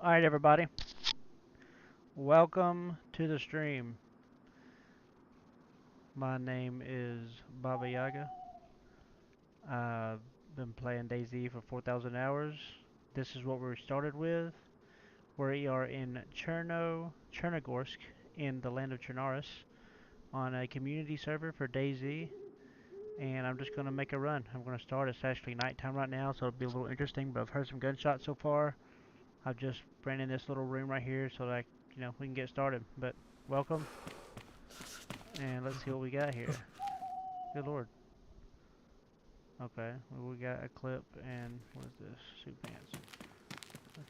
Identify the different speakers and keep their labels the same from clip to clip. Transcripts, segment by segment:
Speaker 1: Alright, everybody. Welcome to the stream. My name is Baba Yaga. I've been playing DayZ for 4,000 hours. This is what we started with. We are in Chernogorsk, in the land of Chernaris, on a community server for DayZ. And I'm just going to make a run. I'm going to start. It's actually nighttime right now, so it'll be a little interesting, but I've heard some gunshots so far. I've just ran in this little room right here so that we can get started. But welcome. And let's see what we got here. Good lord. Okay, well, we got a clip and what is this? Suit pants.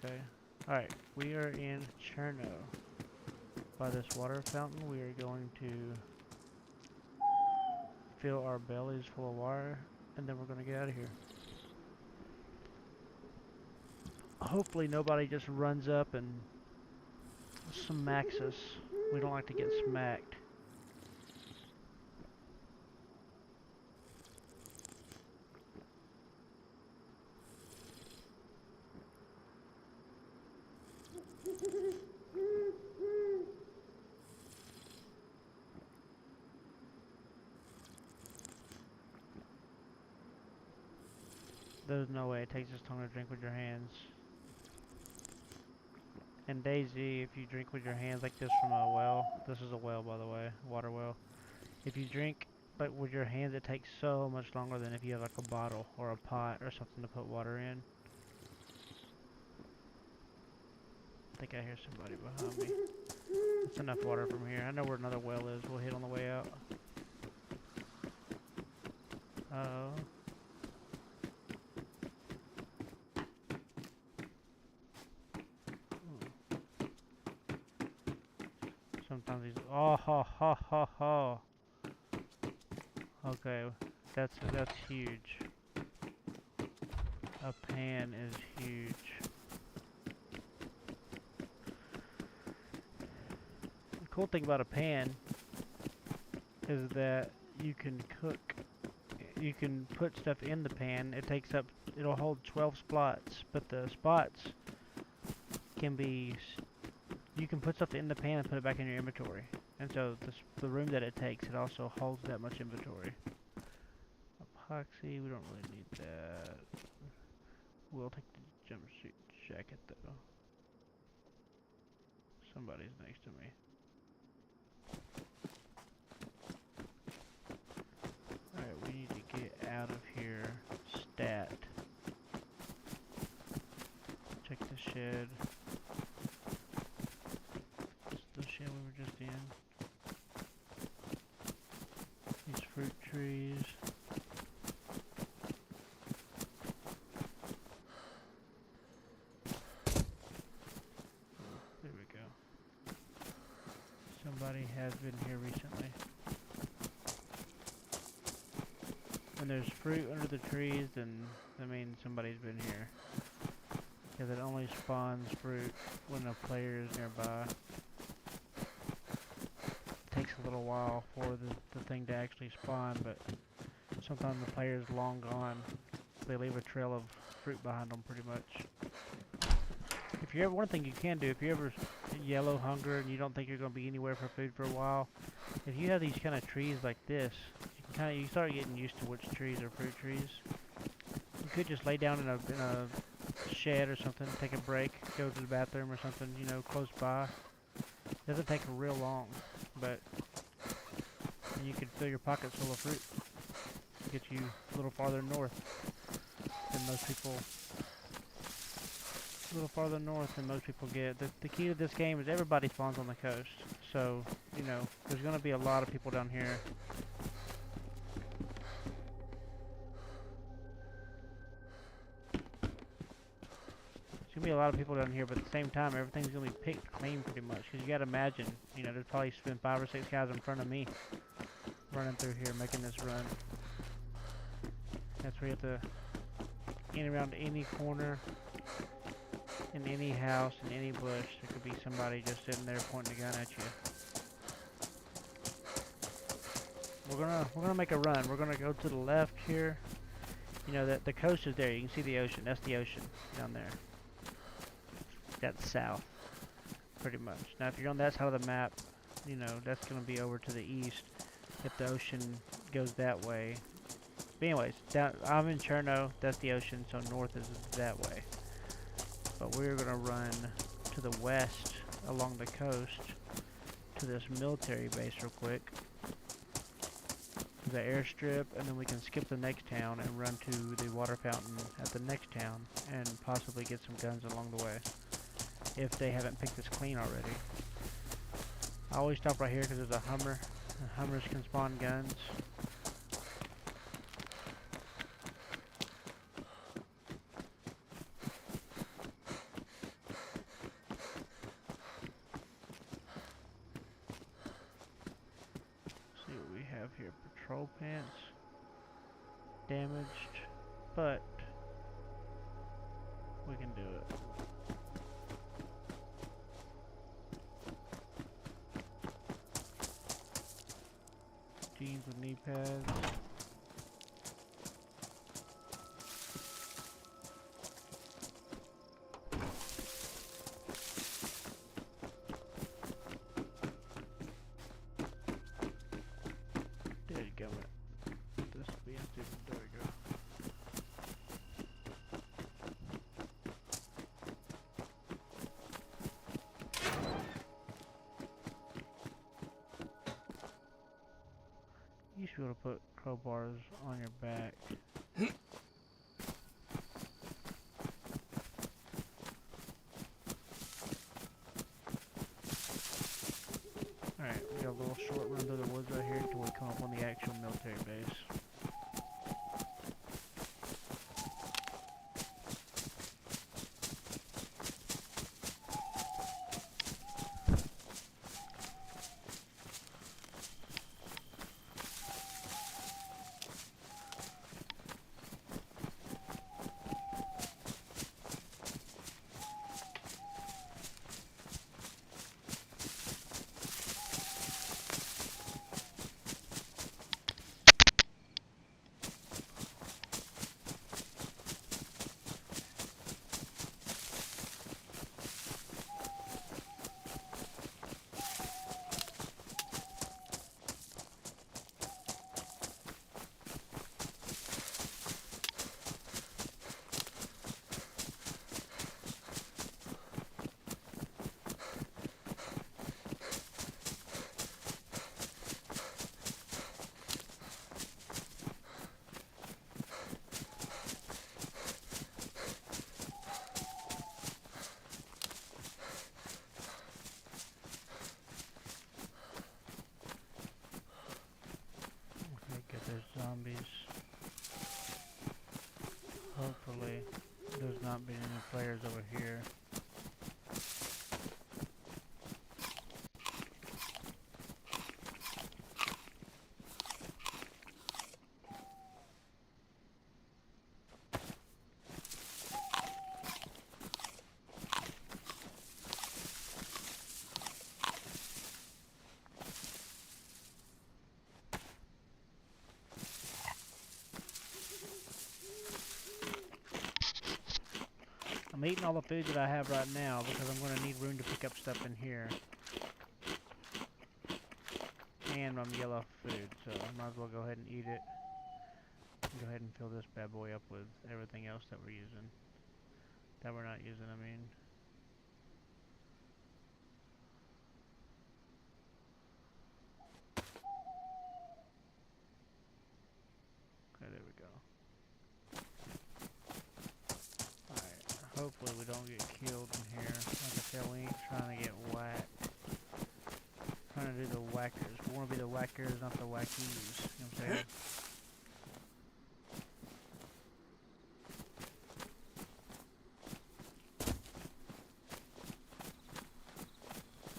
Speaker 1: Okay. Alright, we are in Cherno. By this water fountain, we are going to fill our bellies full of water and then we're going to get out of here. Hopefully nobody just runs up and smacks us. We don't like to get smacked. There's no way it takes this long to drink with your hands. In DayZ, if you drink with your hands like this from a well, this is a well by the way, water well. If you drink but with your hands, it takes so much longer than if you have like a bottle or a pot or something to put water in. I think I hear somebody behind me. That's enough water from here. I know where another well is. We'll hit on the way out. Uh-oh. Sometimes these. Oh ha ha ha ha. Okay, that's huge. A pan is huge. The cool thing about a pan is that you can cook. You can put stuff in the pan. It'll hold 12 spots, but the spots can be. You can put stuff in the pan and put it back in your inventory. And so the room that it takes, it also holds that much inventory. Epoxy, we don't really need that. We'll take the jumpsuit jacket though. Somebody's next to me. Alright, we need to get out of here. Stat. Check the shed. It's the shed we were just in. These fruit trees. There we go. Somebody has been here recently. When there's fruit under the trees, then that means somebody's been here. Because it only spawns fruit when a player is nearby. It takes a little while for the thing to actually spawn, but sometimes the player is long gone. They leave a trail of fruit behind them pretty much. If you ever, one thing you can do, if you ever yellow hunger and you don't think you're going to be anywhere for food for a while, if you have these kind of trees like this, you start getting used to which trees are fruit trees. You could just lay down in a shed or something, take a break, go to the bathroom or something, close by. It doesn't take real long, but you can fill your pockets full of fruit. get you a little farther north than most people. A little farther north than most people get. The key to this game is everybody spawns on the coast. So, you know, there's going to be a lot of people down here. There's going to be a lot of people down here, but at the same time, everything's going to be picked clean pretty much. Because you got to imagine, you know, there's probably been 5 or 6 guys in front of me running through here, making this run. That's where you have to get around any corner, in any house, in any bush. There could be somebody just sitting there pointing a gun at you. We're gonna make a run. We're gonna go to the left here. You know that the coast is there. You can see the ocean. That's the ocean down there. That's south, pretty much. Now, if you're on that side of the map, you know that's gonna be over to the east. If the ocean goes that way. But anyways, I'm in Cherno. That's the ocean. So north is that way. But we're gonna run to the west along the coast to this military base real quick. The airstrip, and then we can skip the next town and run to the water fountain at the next town and possibly get some guns along the way if they haven't picked this clean already. I always stop right here because there's a Hummer, and Hummers can spawn guns. See what we have here. Patrol pants. Damaged, but we can do it. Jeans with knee pads. There you go. This will be empty. There we go. You should be able to put crowbars on your back. Alright, we got a little short run through the woods right here until we come up on the actual military base. Zombies. Hopefully, there's not been any players over here. I'm eating all the food that I have right now because I'm going to need room to pick up stuff in here. And I'm yellow food, so I might as well go ahead and eat it. Go ahead and fill this bad boy up with everything else that we're using. That we're not using, I mean. Okay, hopefully we don't get killed in here. Like I said, we ain't trying to get whacked. Trying to do the whackers. We want to be the whackers, not the wackies. You know what I'm saying?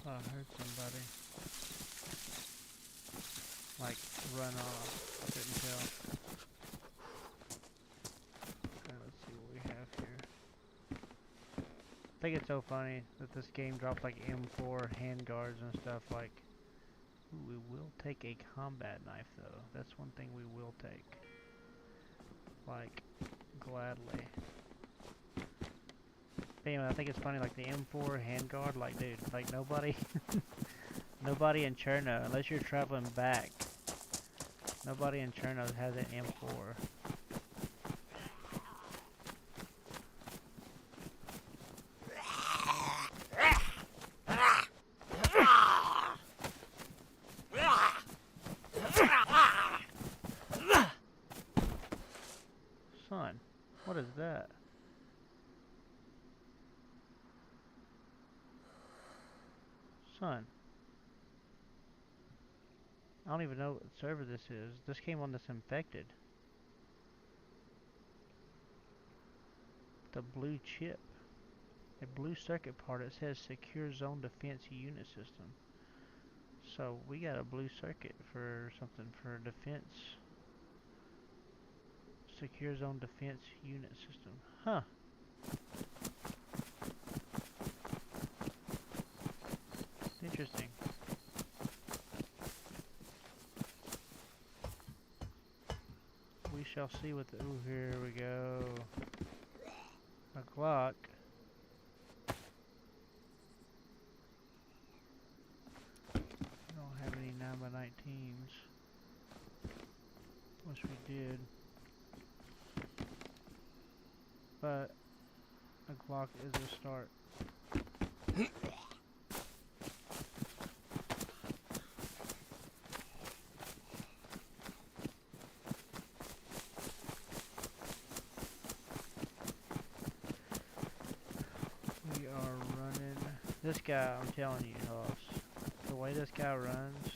Speaker 1: Oh, I heard somebody. Like, run off. I couldn't tell. Okay, let's see what we have here. I think it's so funny that this game drops like M4 handguards and stuff like. Ooh, we will take a combat knife though. That's one thing we will take. Like, gladly. But anyway, I think it's funny like the M4 handguard, like dude, like nobody nobody in Cherno, unless you're traveling back, nobody in Cherno has an M4. Son, what is that? Son. I don't even know what server this is. This came on this infected. The blue chip. A blue circuit part. It says secure zone defense unit system. So we got a blue circuit for something for defense. Secure zone defense unit system. Huh. Interesting. We shall see what the... Ooh, here we go. A Glock. We don't have any 9x19s. Wish we did. But a Glock is a start. We are running. This guy, I'm telling you, Hoss, the way this guy runs,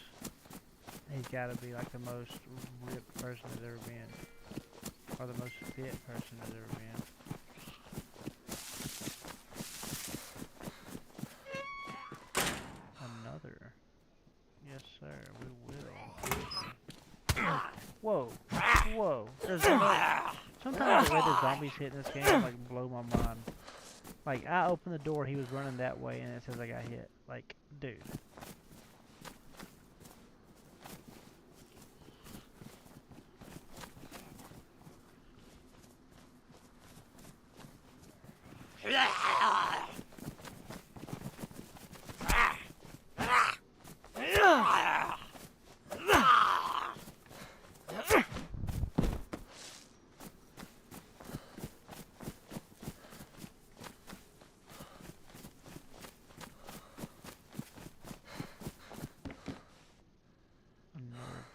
Speaker 1: he's got to be like the most ripped person that's ever been. Or the most fit person that's ever been. Another. Yes, sir, we will. Whoa. Whoa. There's sometimes the way the zombies hit in this game like blow my mind. Like, I opened the door, he was running that way, and it says I got hit. Like, dude.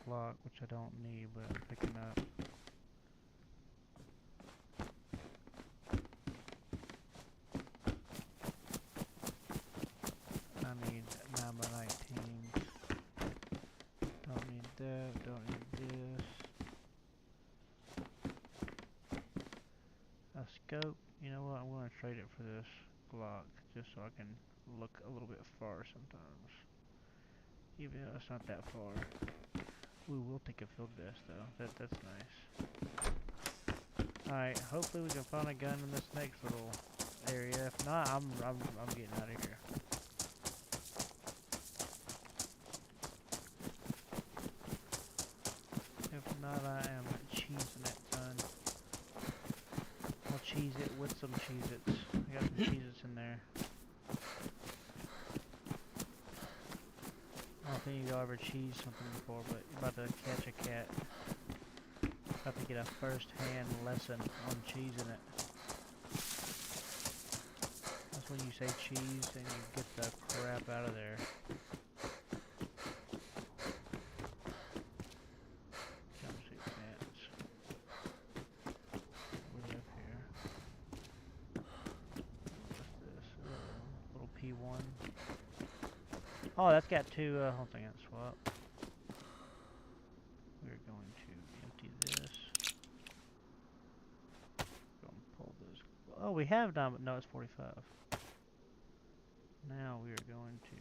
Speaker 1: Block, which I don't need, but I'm picking up. I need 9x19. Don't need that, don't need this. A scope, you know what, I'm going to trade it for this Glock, just so I can look a little bit far sometimes. Even though it's not that far. We will take a field vest though. That's nice. Alright, hopefully we can find a gun in this next little area. If not, I'm getting out of here. If not, I am cheesing it, son. I'll cheese it with some Cheez-Its. I got some Cheez-Its in there. I don't think y'all ever cheesed something before, but you're about to catch a cat. About to get a first-hand lesson on cheesing it. That's when you say cheese and you get the crap out of there. Jumpsuit pants. We live here. D1. Oh, that's got two, hold on, swap. We're going to empty this. Go and pull this. Oh, we have done, but no, it's 45. Now we are going to.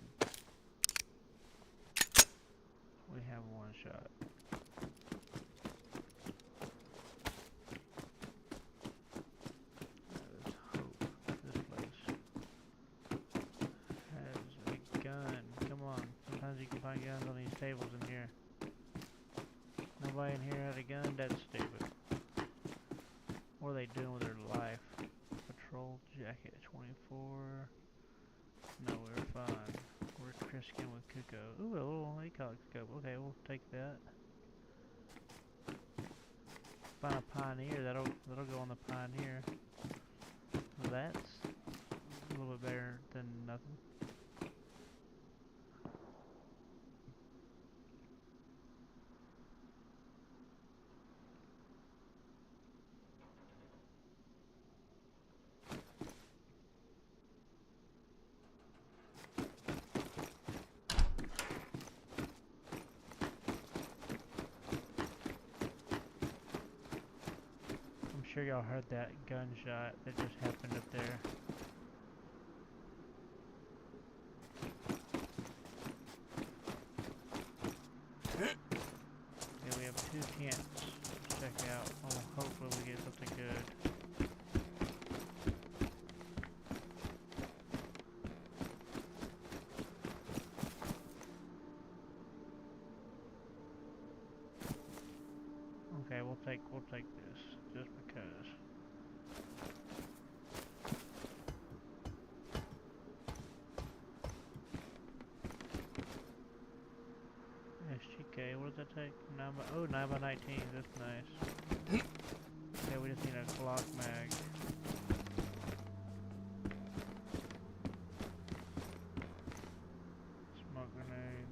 Speaker 1: We have one shot. Let's hope this place has a gun. Come on. Sometimes you can find guns on these tables in here. Nobody in here had a gun? That's stupid. What are they doing with their life? Patrol jacket 24. No, we're fine. We're Criskin with Kuko. Ooh, a little ACOG scope. Okay, we'll take that. Find a Pioneer. That'll go on the Pioneer. That's a little bit better than nothing. I'm sure y'all heard that gunshot that just happened up there. Okay, we have two tents to check out. Oh, hopefully we get something good. Okay, we'll take this just because. SGK, what does that take? 9x19, that's nice. Okay, we just need a Glock mag. Smoke grenade.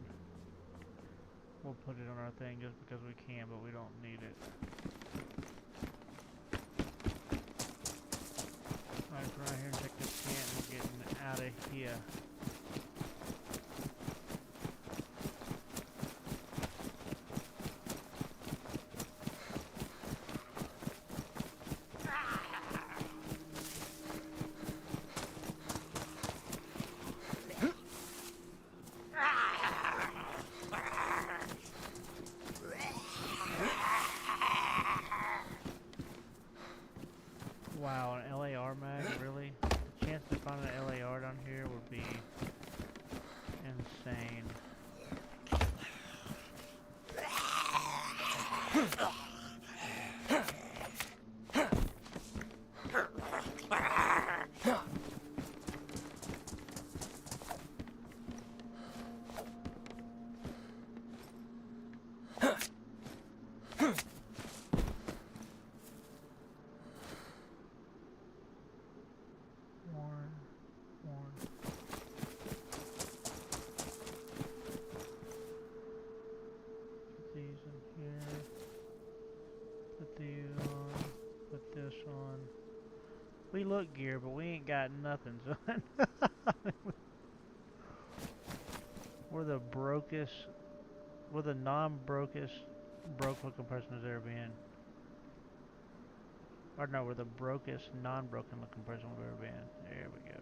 Speaker 1: We'll put it on our thing just because we can, but we don't need it. Alright, come around here and check this tent and we're getting out of here. Wow, an LAR mag, really? The chance to find an LAR down here would be insane. We look gear, but we ain't got nothing, son. We're the brokest, we're the non-brokest broke looking person who's ever been. Or no, we're the brokest, non-broken looking person we've ever been. There we go.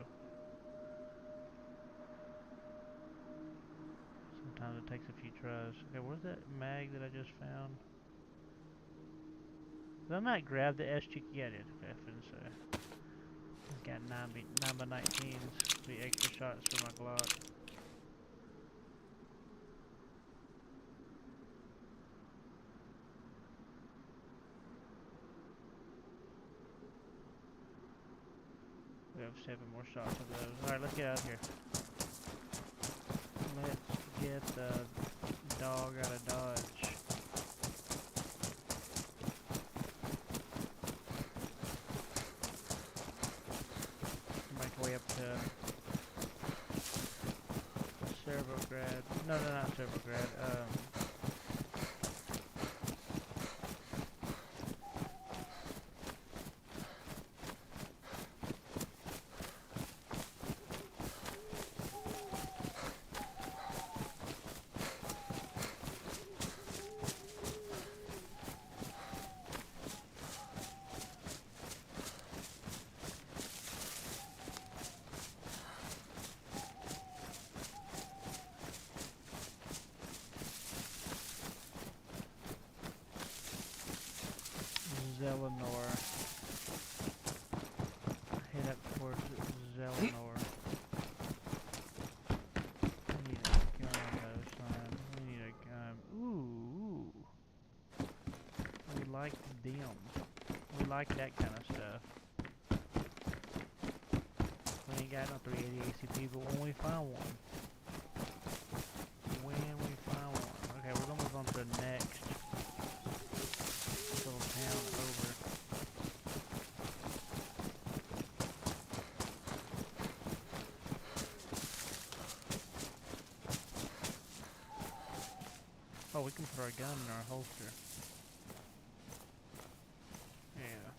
Speaker 1: Sometimes it takes a few tries. Okay, where's that mag that I just found? Did I not grab the SG? Yeah, I did. Okay, I couldn't say. Got 9x19s, the extra shots for my Glock. We have 7 more shots of those. Alright, let's get out of here. Let's get the dog out of Dodge. Make our way up to Servograd. No, not Servograd. Zelenor. Head up towards Zelenor. We need a gun though, son. We need a gun. Ooh. We like them. We like that kind of stuff. We ain't got no 380 ACP, but when we find one. Okay, we're gonna move on to the next little town over. Oh, we can put our gun in our holster. Yeah.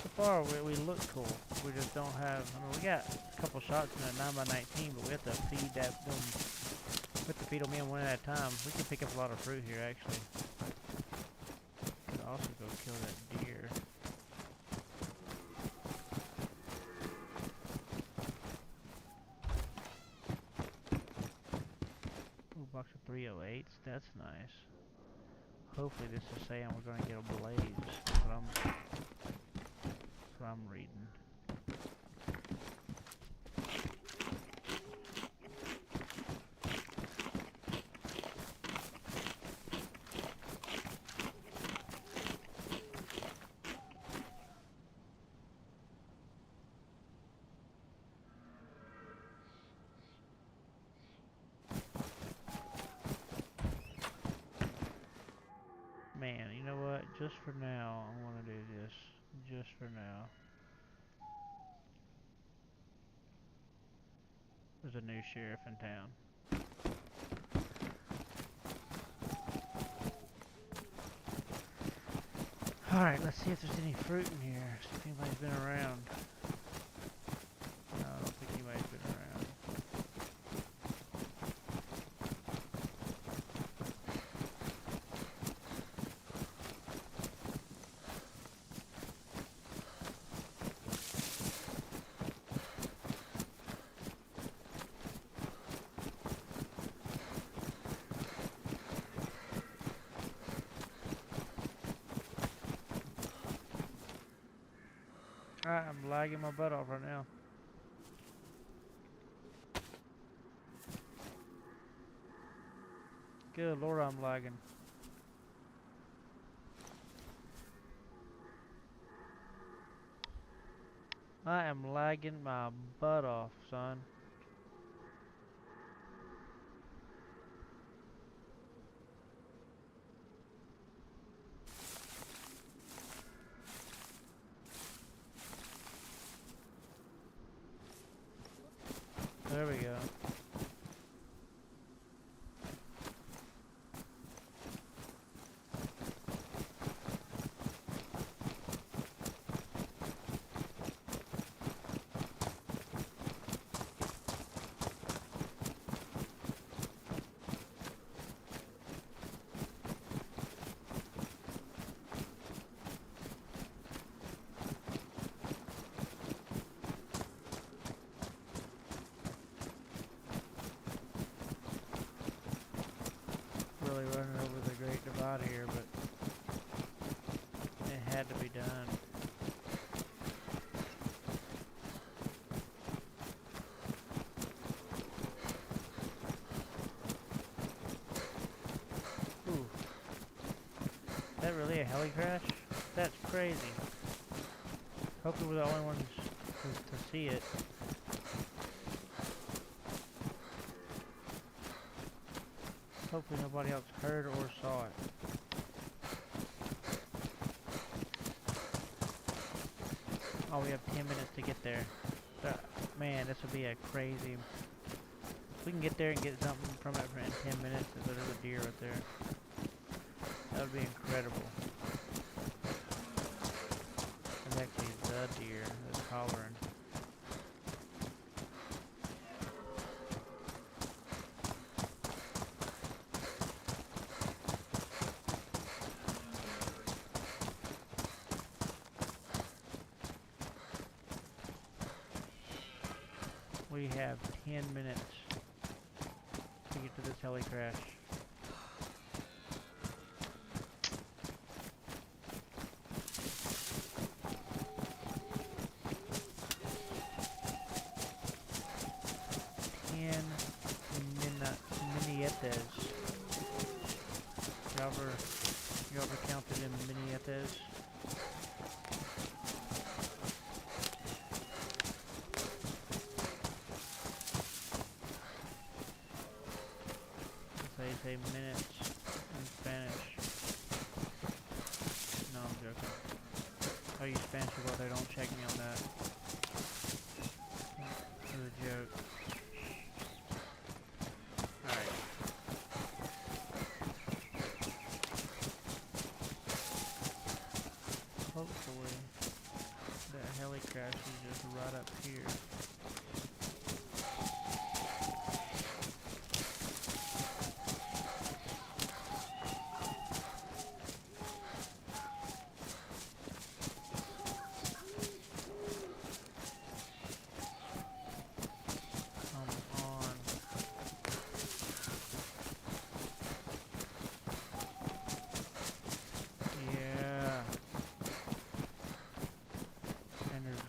Speaker 1: So far, we look cool. We just don't have. I mean, we got a couple shots in a 9x19, but we have to feed them. We have to feed them in one at a time. We can pick up a lot of fruit here, actually. Could also go kill that deer. Ooh, box of 308s. That's nice. Hopefully, this is saying we're going to get a blaze. That's what I'm reading. Man, you know what? Just for now, I want to do this. Just for now. There's a new sheriff in town. Alright, let's see if there's any fruit in here. See if anybody's been around. No, I don't think anybody's been around. Alright, I'm lagging my butt off right now. Good lord, I'm lagging. I am lagging my butt off, son. There we go. Really running over the Great Divide here, but it had to be done. Ooh. Is that really a heli crash? That's crazy. Hopefully we're the only ones to see it. Hopefully nobody else heard or saw it. Oh, we have 10 minutes to get there. Man, this would be a crazy... If we can get there and get something from it in 10 minutes, there's a deer right there. That would be incredible. It's actually the deer that's hollering. We have 10 minutes. get to this heli crash. Minietes. You ever counted in minietes? That's how you say minutes in Spanish. No, I'm joking. I use Spanish well, they don't check me on that. It was a joke. Alright. Hopefully, that heli crash is just right up here.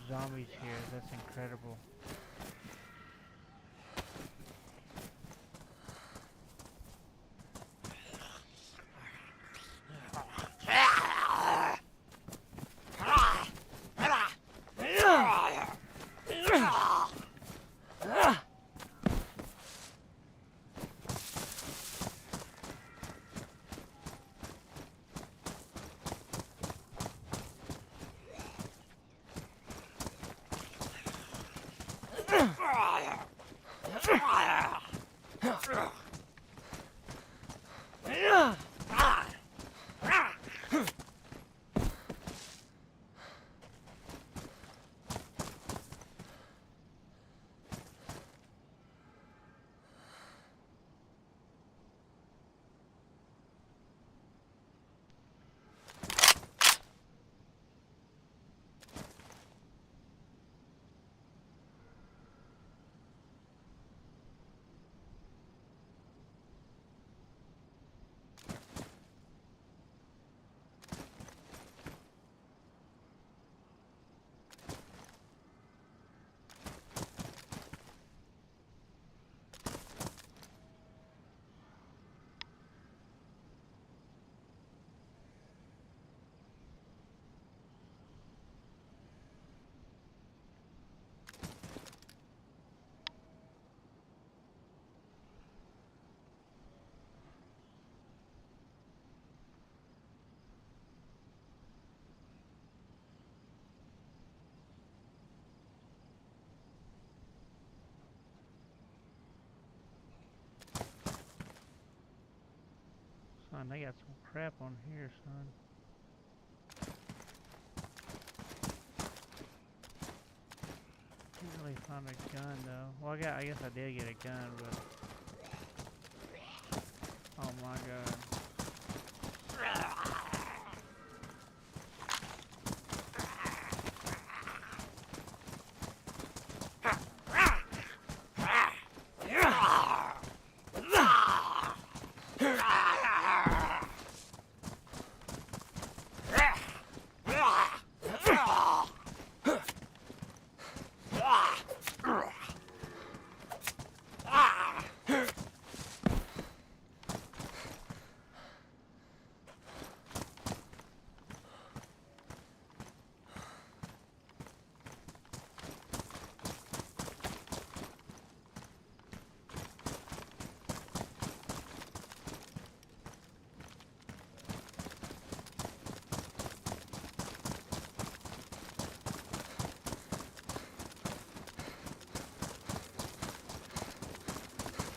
Speaker 1: Zombies here, that's incredible. Son, they got some crap on here, son. Can't really find a gun though. Well, I guess I did get a gun, but oh my god.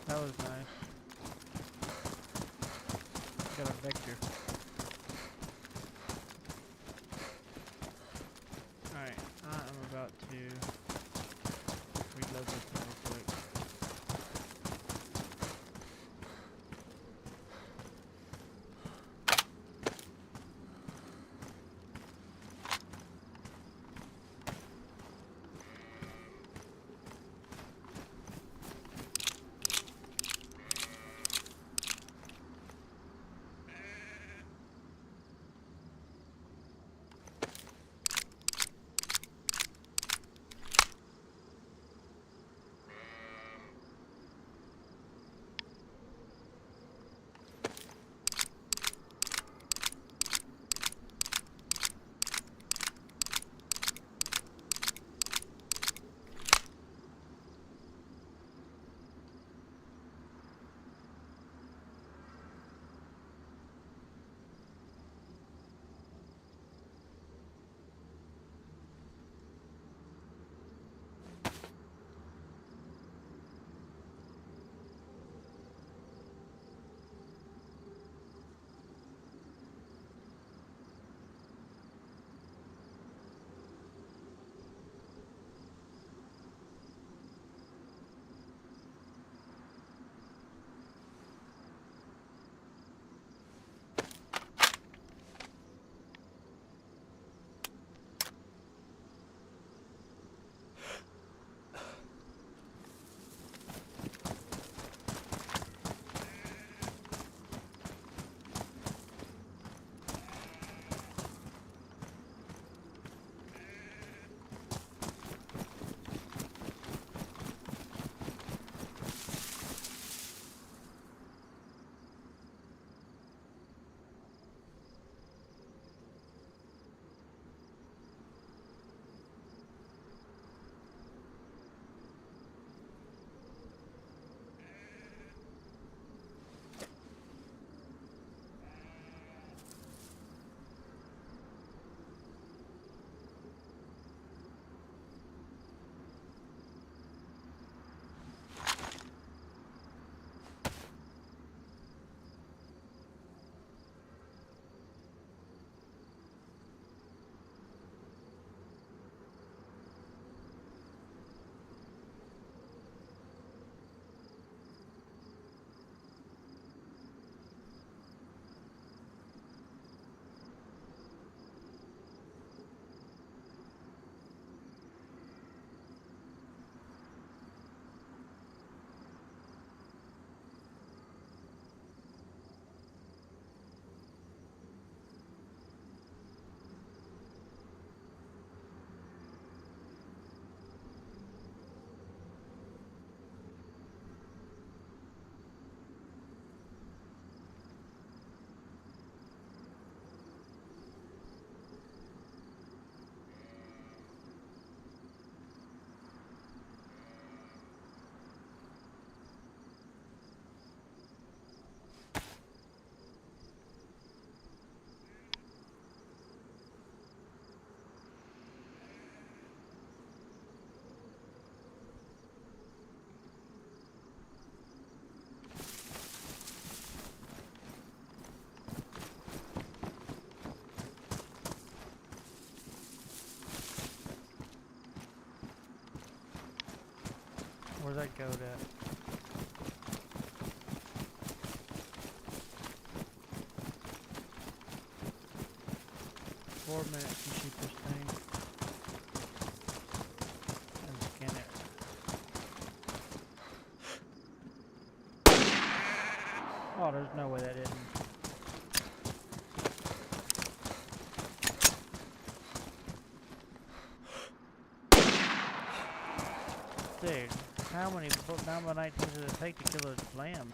Speaker 1: That was nice. Got a vector. Alright, I'm about to reload this real quick. Where's that goat at? 4 minutes to shoot this thing and skin it. Oh, there's no way that didn't. Dude, how many number 19s does it take to kill a lamb?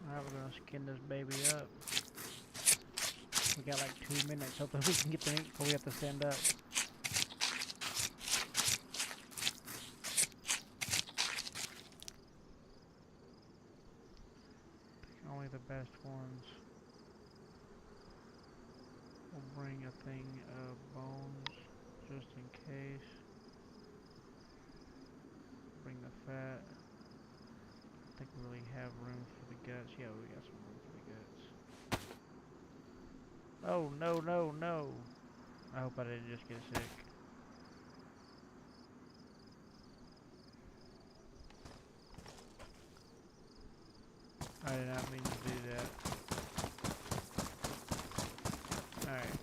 Speaker 1: Alright, we're gonna skin this baby up. We got like 2 minutes. Hopefully we can get the meat before we have to stand up. Only the best ones. We'll bring a thing of bones just in case. Bring the fat. I think we really have room for the guts. Yeah, we got some room for the guts. Oh, no, no, no. I hope I didn't just get sick. I did not mean to do that. Alright.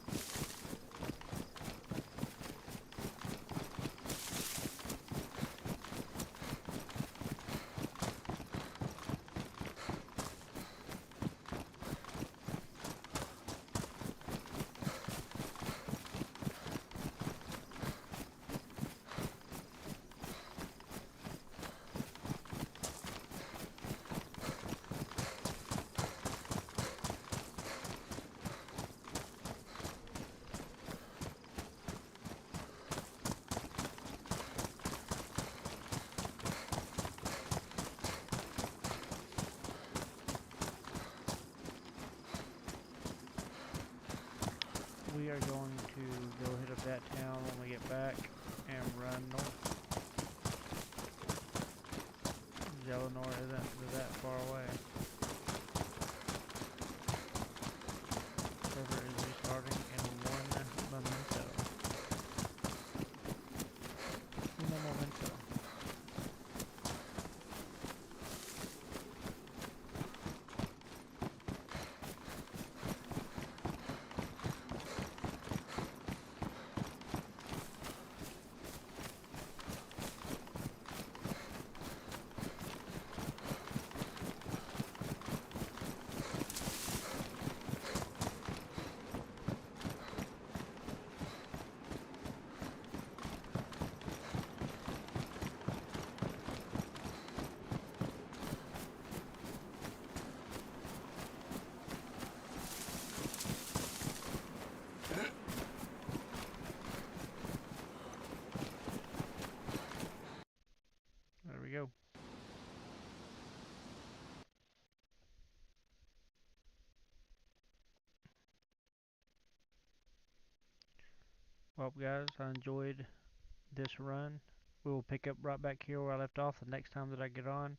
Speaker 1: We are going to go hit up that town when we get back and run north. Eleanor isn't that far away. Server is restarting in one memento. Uno momento. There we go. Well, guys, I enjoyed this run. We will pick up right back here where I left off the next time that I get on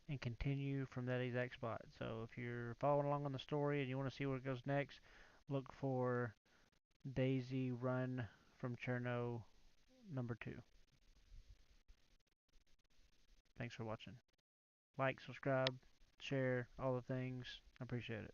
Speaker 1: and continue from that exact spot. So if you're following along on the story and you want to see where it goes next, look for DayZ Run from Cherno number 2. Thanks for watching. Like, subscribe, share, all the things. I appreciate it.